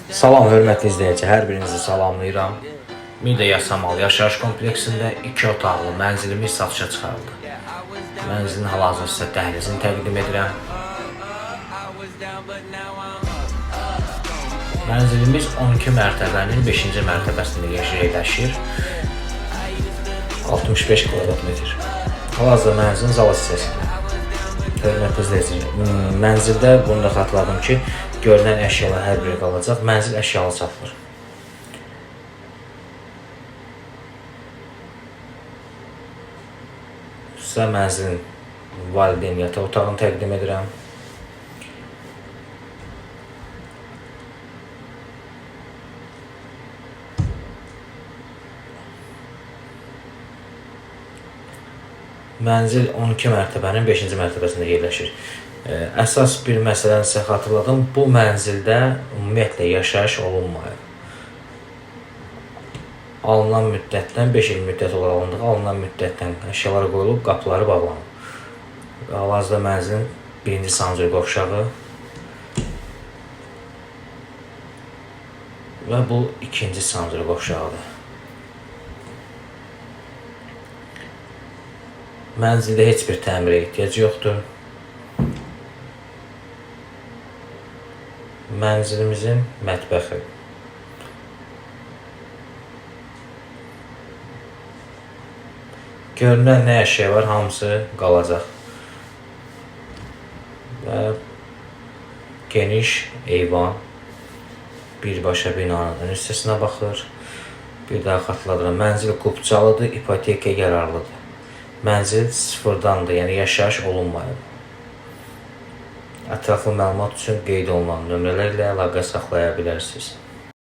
Salam hörmətli izləyici, hər birinizi salamlayıram. Mida Yasamal yaşayış kompleksində 2 otaqlı mənzilimiz satışa çıxarıldı. Mənzilin hal-hazırda sizə dəhlizini təqdim edirəm. Mənzilimiz 12 mərtəbənin 5-ci mərtəbəsində yerləşir. 65 kvadrat metr. Hal-hazırda mənzilin zala hissəsində. Hörmətli izləyici, mənzildə bunu da xatırladım ki, görünən əşyalar hər biri qalacaq. Mənzil əşyalı satılır. Sizə mənzilin valideyn yataq otağını təqdim edirəm. Mənzil 12 mərtəbənin 5-ci mərtəbəsində yerləşir. Əsas bir məsələni sizə xatırladım. Bu mənzildə ümumiyyətlə yaşayış olunmayıb. Alınan müddətdən 5 il müddət olaraq alındığı, alınan müddətdən əşyalar qoyulub, qapıları bağlanıb. Hal-hazırda mənzilin 1-ci sancır qovşağı və bu 2-ci sancır qovşağıdır. Mənzildə heç bir təmirə ehtiyac yoxdur. Mənzilimizin mətbəxi. Görünən nə əşya var, hamısı qalacaq. Və geniş eyvan birbaşa binanın ön hissəsinə baxır. Bir daha xatırladıram, mənzil kupçalıdır, ipotekaya yararlıdır. Mənzil sıfırdandır, yəni yaşayış olunmayıb. Ətraflı məlumat üçün qeyd olunan nömrələrlə əlaqə saxlaya bilərsiniz.